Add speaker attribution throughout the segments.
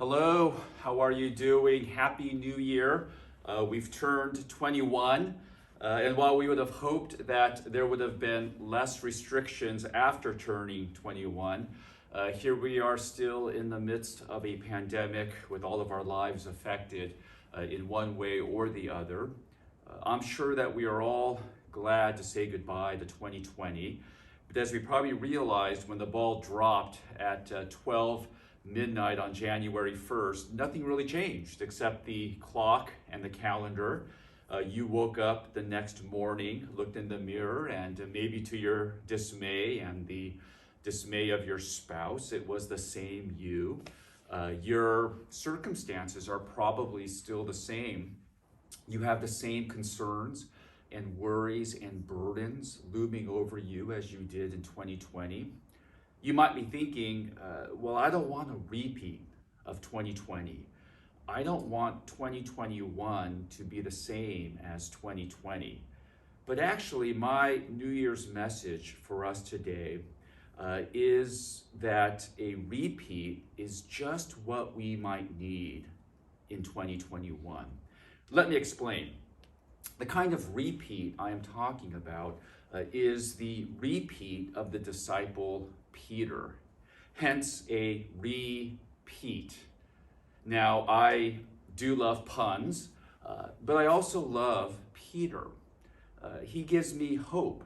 Speaker 1: Hello, how are you doing? Happy New Year. We've turned 21, and while we would have hoped that there would have been less restrictions after turning 21, here we are still in the midst of a pandemic with all of our lives affected in one way or the other. I'm sure that we are all glad to say goodbye to 2020, but as we probably realized when the ball dropped at 12 midnight on January 1st, nothing really changed except the clock and the calendar. You woke up the next morning, looked in the mirror, and maybe to your dismay and the dismay of your spouse, it was the same you. Your circumstances are probably still the same. You have the same concerns and worries and burdens looming over you as you did in 2020. You might be thinking, well, I don't want a repeat of 2020. I don't want 2021 to be the same as 2020. But actually, my New Year's message for us today is that a repeat is just what we might need in 2021. Let me explain. The kind of repeat I am talking about is the repeat of the disciple Peter, hence a repeat. Now, I do love puns, but I also love Peter. He gives me hope.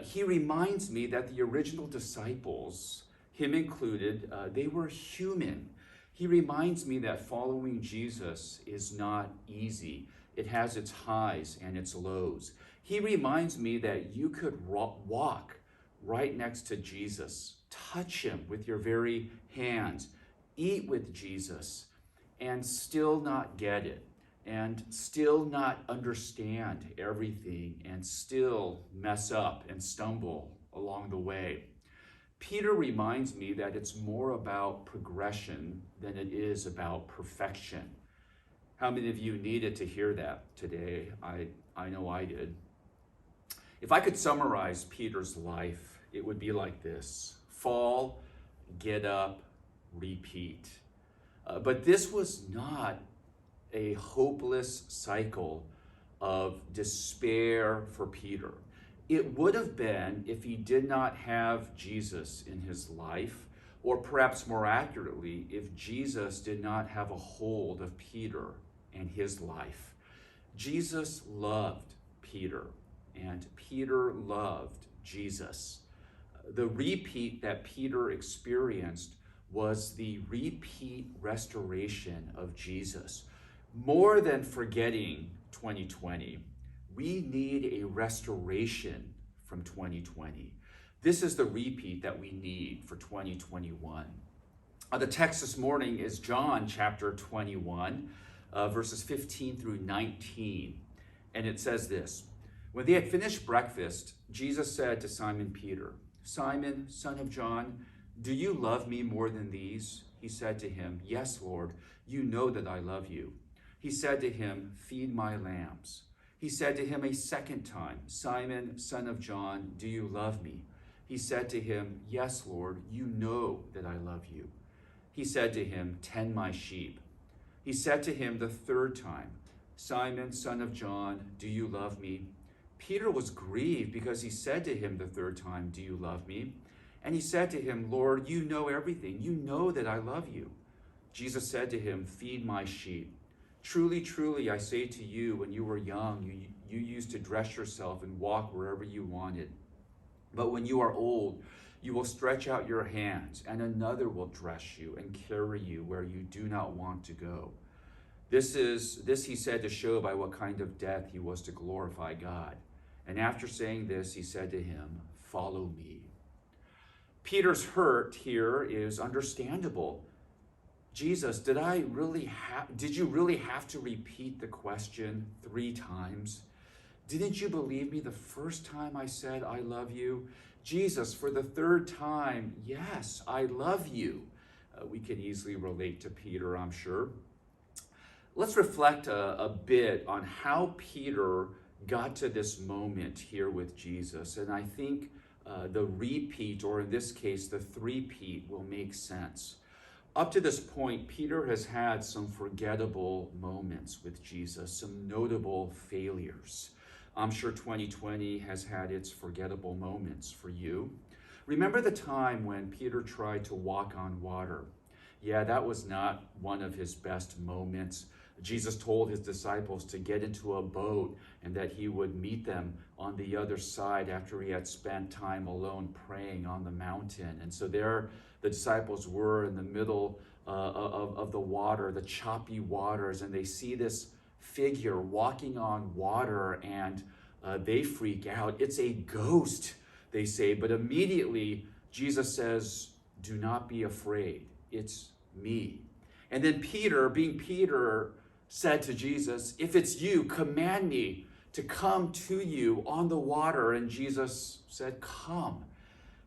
Speaker 1: He reminds me that the original disciples, him included, they were human. He reminds me that following Jesus is not easy. It has its highs and its lows. He reminds me that you could walk right next to Jesus, touch him with your very hands, eat with Jesus, and still not get it, and still not understand everything, and still mess up and stumble along the way. Peter reminds me that it's more about progression than it is about perfection. How many of you needed to hear that today? I know I did. If I could summarize Peter's life, it would be like this: fall, get up, repeat. But this was not a hopeless cycle of despair for Peter. It would have been if he did not have Jesus in his life, or perhaps more accurately, if Jesus did not have a hold of Peter and his life. Jesus loved Peter, and Peter loved Jesus. The repeat that Peter experienced was the repeat restoration of Jesus. More than forgetting 2020, we need a restoration from 2020. This is the repeat that we need for 2021. The text this morning is John chapter 21, verses 15 through 19. And it says this: When they had finished breakfast, Jesus said to Simon Peter, "Simon, son of John, do you love me more than these?" He said to him, "Yes, Lord, you know that I love you." He said to him, "Feed my lambs." He said to him a second time, "Simon, son of John, do you love me?" He said to him, "Yes, Lord, you know that I love you." He said to him, "Tend my sheep." He said to him the third time, "Simon, son of John, do you love me?" Peter was grieved because he said to him the third time, "Do you love me?" And he said to him, "Lord, you know everything. You know that I love you." Jesus said to him, "Feed my sheep. Truly, truly, I say to you, when you were young, you used to dress yourself and walk wherever you wanted. But when you are old, you will stretch out your hands, and another will dress you and carry you where you do not want to go." This he said to show by what kind of death he was to glorify God. And after saying this, he said to him, "Follow me." Peter's hurt here is understandable. Jesus, did you really have to repeat the question 3 times? Didn't you believe me the first time I said I love you? Jesus, for the 3rd time, yes, I love you. We can easily relate to Peter, I'm sure. Let's reflect a bit on how Peter got to this moment here with Jesus. And I think the repeat, or in this case, the three-peat, will make sense. Up to this point, Peter has had some forgettable moments with Jesus, some notable failures. I'm sure 2020 has had its forgettable moments for you. Remember the time when Peter tried to walk on water? Yeah, that was not one of his best moments. Jesus told his disciples to get into a boat and that he would meet them on the other side after he had spent time alone praying on the mountain. And so there the disciples were in the middle of the water, the choppy waters, and they see this figure walking on water, and they freak out. It's a ghost, they say. But immediately Jesus says, do not be afraid. It's me. And then Peter, being Peter, said to Jesus, if it's you, command me to come to you on the water. And Jesus said, come.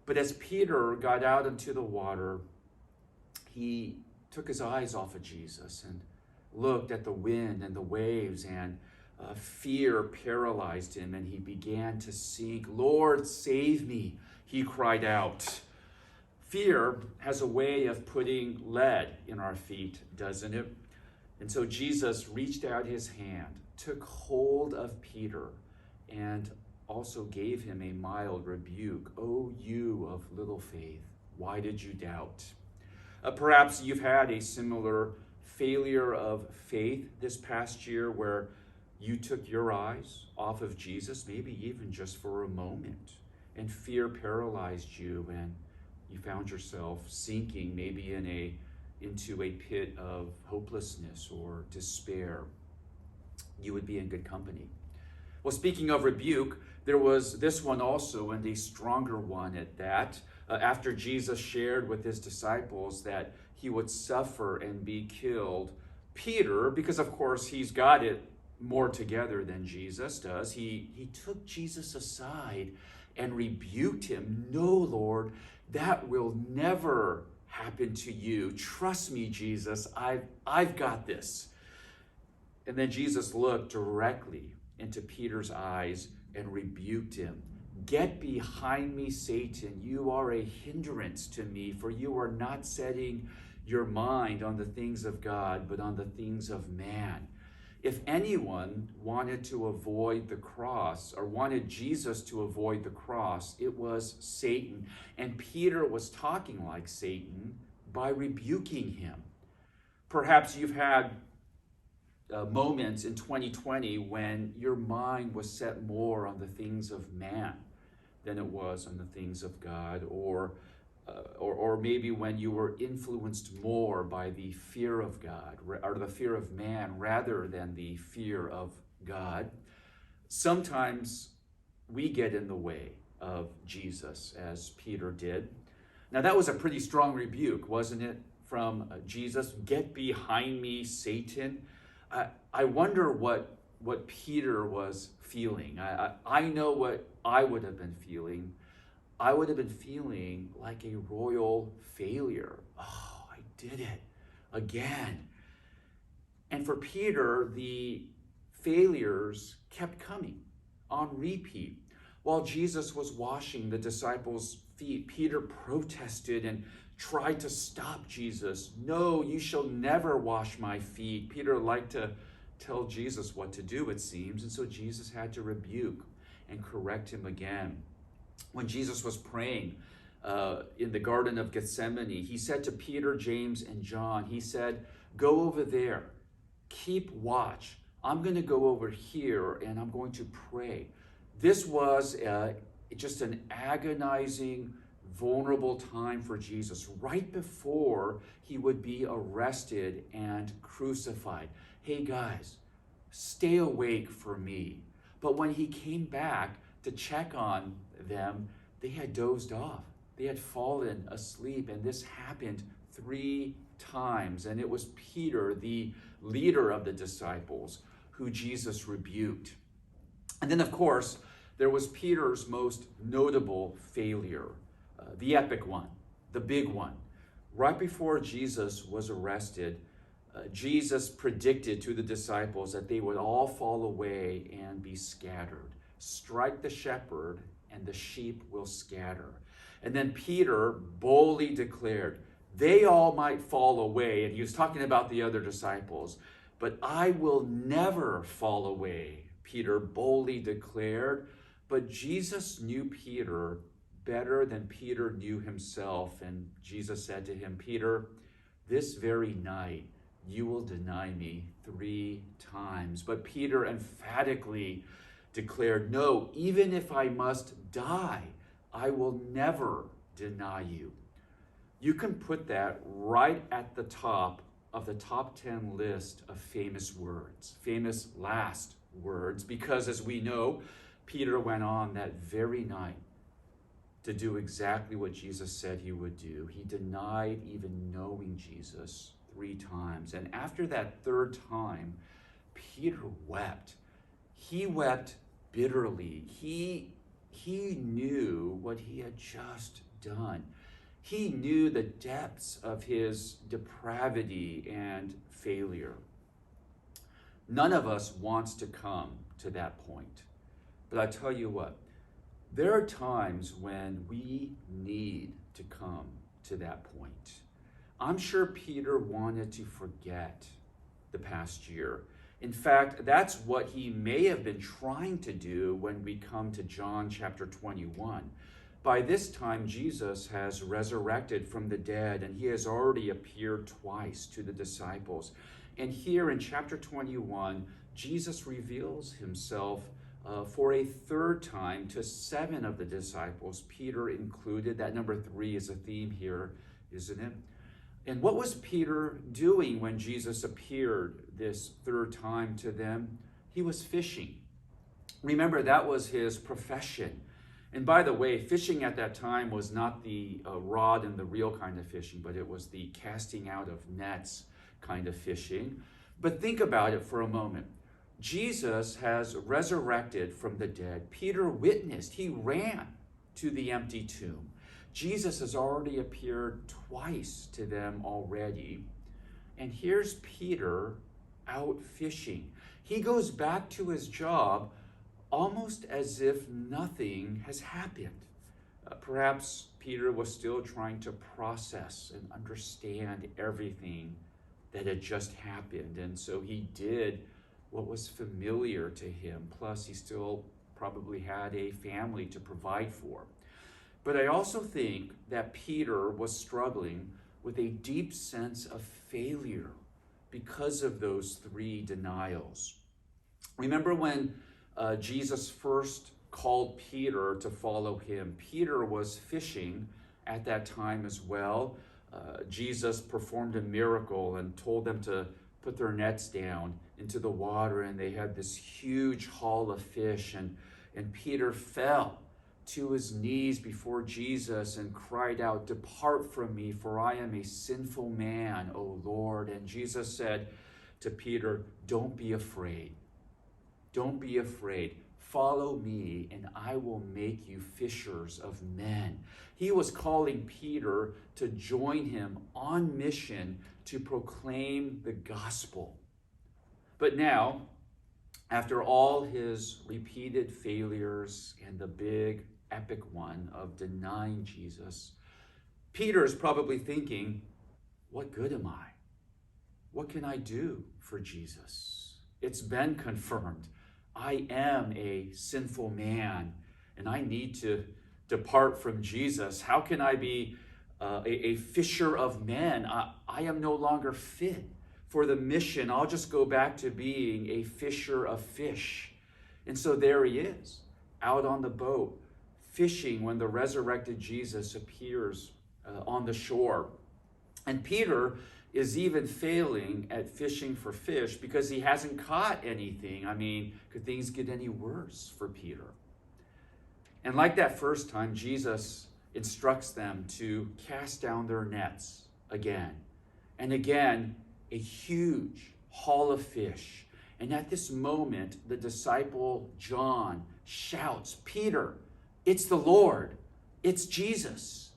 Speaker 1: But as Peter got out into the water, he took his eyes off of Jesus and looked at the wind and the waves, and fear paralyzed him, and he began to sink. Lord, save me, he cried out. Fear has a way of putting lead in our feet, doesn't it? And so Jesus reached out his hand, took hold of Peter, and also gave him a mild rebuke. Oh, you of little faith, why did you doubt? Perhaps you've had a similar failure of faith this past year where you took your eyes off of Jesus, maybe even just for a moment, and fear paralyzed you, and you found yourself sinking maybe into a pit of hopelessness or despair. You would be in good company. Well, speaking of rebuke, there was this one also, and a stronger one at that. After Jesus shared with his disciples that he would suffer and be killed, Peter, because of course he's got it more together than Jesus does, he took Jesus aside and rebuked him. No, Lord, that will never happen to you. Trust me, Jesus, I've got this. And then Jesus looked directly into Peter's eyes and rebuked him. Get behind me, Satan. You are a hindrance to me, for you are not setting your mind on the things of God, but on the things of man. If anyone wanted to avoid the cross, or wanted Jesus to avoid the cross, it was Satan. And Peter was talking like Satan by rebuking him. Perhaps you've had moments in 2020 when your mind was set more on the things of man than it was on the things of God, or maybe when you were influenced more by the fear of God or the fear of man rather than the fear of God. Sometimes we get in the way of Jesus, as Peter did. Now that was a pretty strong rebuke, wasn't it, from Jesus? Get behind me, Satan. I wonder what Peter was feeling. I know what I would have been feeling. I would have been feeling like a royal failure. Oh, I did it again. And for Peter, the failures kept coming on repeat. While Jesus was washing the disciples' feet, Peter protested and tried to stop Jesus. No, you shall never wash my feet. Peter liked to tell Jesus what to do, it seems, and so Jesus had to rebuke and correct him again. When Jesus was praying in the Garden of Gethsemane, he said to Peter, James, and John, he said, go over there, keep watch. I'm going to go over here and I'm going to pray. This was just an agonizing, vulnerable time for Jesus, right before he would be arrested and crucified. Hey guys, stay awake for me. But when he came back to check on them, they had dozed off. They had fallen asleep, and this happened 3 times. And it was Peter, the leader of the disciples, who Jesus rebuked. And then, of course, there was Peter's most notable failure, the epic one, the big one. Right before Jesus was arrested, Jesus predicted to the disciples that they would all fall away and be scattered. Strike the shepherd, and the sheep will scatter. And then Peter boldly declared, they all might fall away. And he was talking about the other disciples. But I will never fall away, Peter boldly declared. But Jesus knew Peter better than Peter knew himself. And Jesus said to him, Peter, this very night you will deny me 3 times. But Peter emphatically declared, no, even if I must die, I will never deny you. You can put that right at the top of the top 10 list of famous words, famous last words, because as we know, Peter went on that very night to do exactly what Jesus said he would do. He denied even knowing Jesus 3 times. And after that 3rd time, Peter wept. He wept bitterly. He knew what he had just done. He knew the depths of his depravity and failure. None of us wants to come to that point. But I tell you what, there are times when we need to come to that point. I'm sure Peter wanted to forget the past year. In fact, that's what he may have been trying to do when we come to John chapter 21. By this time, Jesus has resurrected from the dead, and he has already appeared twice to the disciples. And here in chapter 21, Jesus reveals himself for a 3rd time to 7 of the disciples, Peter included. That number 3 is a theme here, isn't it? And what was Peter doing when Jesus appeared this 3rd time to them? He was fishing. Remember, that was his profession. And by the way, fishing at that time was not the rod and the reel kind of fishing, but it was the casting out of nets kind of fishing. But think about it for a moment. Jesus has resurrected from the dead. Peter witnessed. He ran to the empty tomb. Jesus has already appeared twice to them already. And here's Peter out fishing. He goes back to his job almost as if nothing has happened. Perhaps Peter was still trying to process and understand everything that had just happened. And so he did what was familiar to him. Plus, he still probably had a family to provide for. But I also think that Peter was struggling with a deep sense of failure because of those 3 denials. Remember when Jesus first called Peter to follow him? Peter was fishing at that time as well. Jesus performed a miracle and told them to put their nets down into the water, and they had this huge haul of fish, and Peter fell to his knees before Jesus and cried out, "Depart from me, for I am a sinful man, O Lord." And Jesus said to Peter, "Don't be afraid. Don't be afraid. Follow me, and I will make you fishers of men." He was calling Peter to join him on mission to proclaim the gospel. But now, after all his repeated failures and the big epic one of denying Jesus, Peter is probably thinking, what good am I? What can I do for Jesus? It's been confirmed. I am a sinful man, and I need to depart from Jesus. How can I be a fisher of men? I am no longer fit for the mission. I'll just go back to being a fisher of fish. And so there he is, out on the boat, fishing when the resurrected Jesus appears on the shore. And Peter is even failing at fishing for fish because he hasn't caught anything. I mean, could things get any worse for Peter? And like that first time, Jesus instructs them to cast down their nets again. And again, a huge haul of fish. And at this moment, the disciple John shouts, "Peter, it's the Lord. It's Jesus."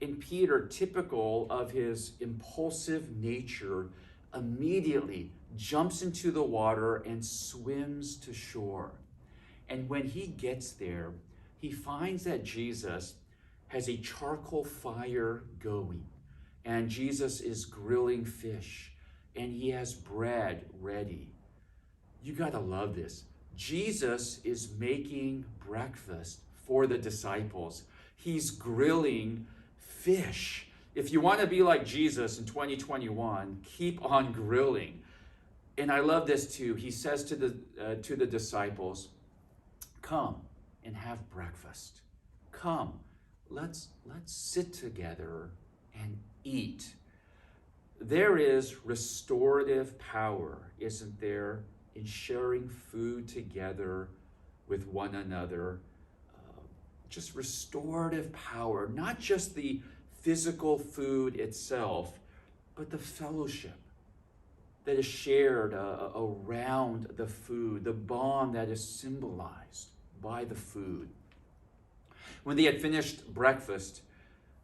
Speaker 1: And Peter, typical of his impulsive nature, immediately jumps into the water and swims to shore. And when he gets there, he finds that Jesus has a charcoal fire going. and Jesus is grilling fish, and he has bread ready. You got to love this. Jesus is making breakfast for the disciples. He's grilling fish. If you want to be like Jesus in 2021, keep on grilling. And I love this too. He says to the disciples, "Come and have breakfast. Come, let's sit together and eat." There is restorative power, isn't there, in sharing food together with one another. Just restorative power, not just the physical food itself, but the fellowship that is shared around the food, the bond that is symbolized by the food. When they had finished breakfast,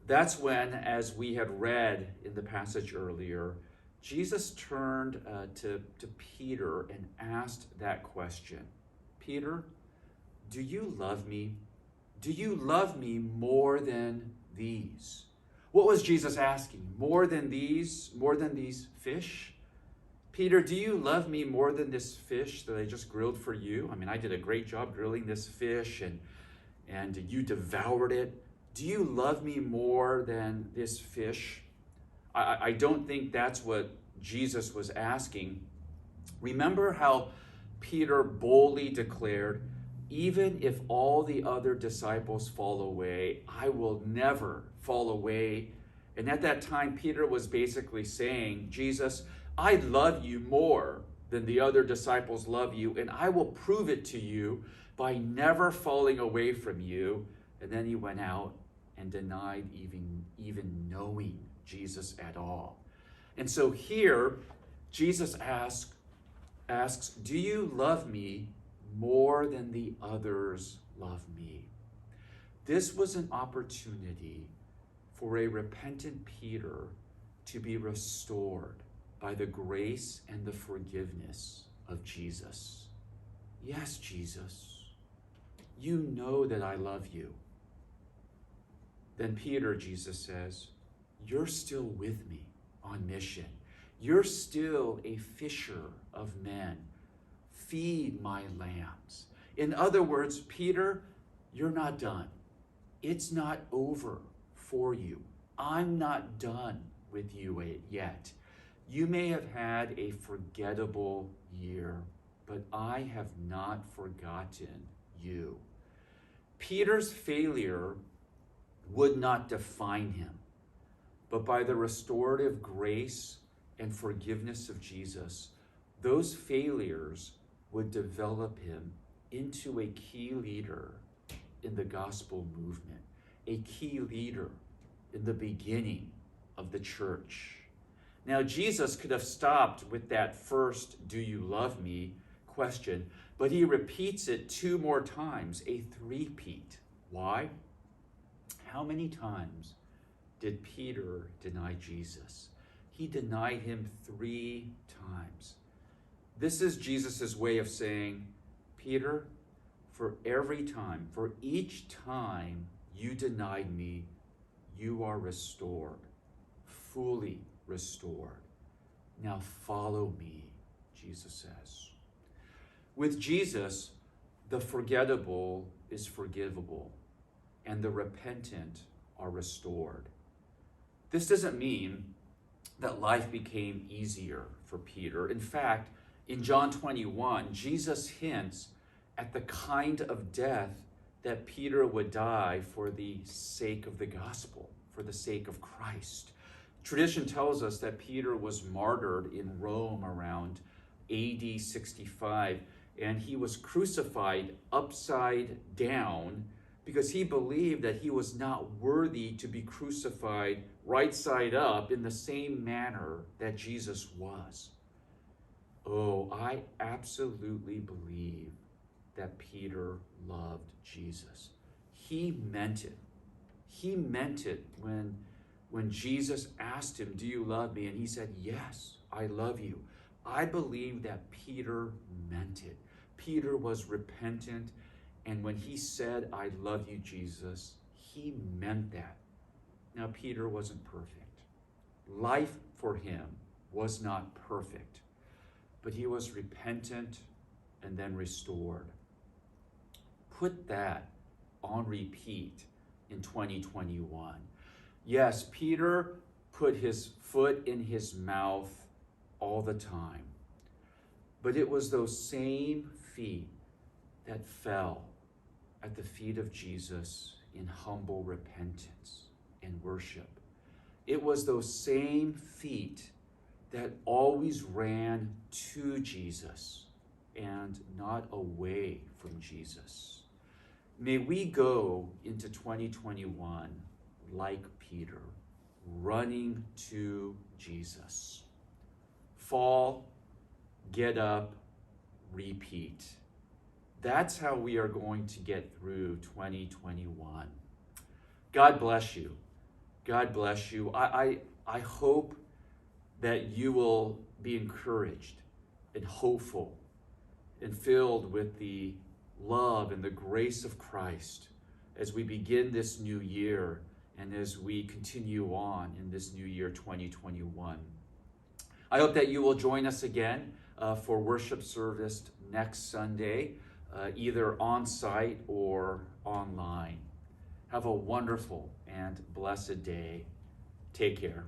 Speaker 1: that's when, as we had read in the passage earlier, Jesus turned to Peter and asked that question. "Peter, do you love me? Do you love me more than these?" What was Jesus asking? More than these? More than these fish? "Peter, do you love me more than this fish that I just grilled for you? I mean, I did a great job grilling this fish and you devoured it. Do you love me more than this fish?" I don't think that's what Jesus was asking. Remember how Peter boldly declared, "Even if all the other disciples fall away, I will never fall away." And at that time, Peter was basically saying, "Jesus, I love you more than the other disciples love you, and I will prove it to you by never falling away from you." And then he went out and denied even knowing Jesus at all. And so here, Jesus asks, "Do you love me more than the others love me?" This was an opportunity for a repentant Peter to be restored by the grace and the forgiveness of Jesus. "Yes, Jesus, you know that I love you." Then Peter, Jesus says, "You're still with me on mission. You're still a fisher of men. Feed my lambs." In other words, Peter, you're not done. It's not over for you. I'm not done with you yet. You may have had a forgettable year, but I have not forgotten you. Peter's failure would not define him, but by the restorative grace and forgiveness of Jesus, those failures would develop him into a key leader in the gospel movement, a key leader in the beginning of the church. Now, Jesus could have stopped with that first "do you love me" question, but he repeats it 2 more times, a three-peat. Why? How many times did Peter deny Jesus? He denied him 3 times. This is Jesus' way of saying, "Peter, for every time, for each time you denied me, you are restored, fully restored. Now follow me," Jesus says. With Jesus, the forgettable is forgivable, and the repentant are restored. This doesn't mean that life became easier for Peter. In fact, in John 21, Jesus hints at the kind of death that Peter would die for the sake of the gospel, for the sake of Christ. Tradition tells us that Peter was martyred in Rome around AD 65, and he was crucified upside down because he believed that he was not worthy to be crucified right side up in the same manner that Jesus was. Oh, I absolutely believe that Peter loved Jesus. He meant it. He meant it when Jesus asked him, "Do you love me?" And he said, "Yes, I love you." I believe that Peter meant it. Peter was repentant, and when he said, "I love you, Jesus," he meant that. Now, Peter wasn't perfect. Life for him was not perfect, but he was repentant and then restored. Put that on repeat in 2021. Yes, Peter put his foot in his mouth all the time, but it was those same feet that fell at the feet of Jesus in humble repentance and worship. It was those same feet that always ran to Jesus and not away from Jesus. May we go into 2021 like Peter, running to Jesus. Fall, get up, repeat. That's how we are going to get through 2021. God bless you. God bless you. I hope that you will be encouraged and hopeful and filled with the love and the grace of Christ as we begin this new year and as we continue on in this new year 2021. I hope that you will join us again for worship service next Sunday, either on site or online. Have a wonderful and blessed day. Take care.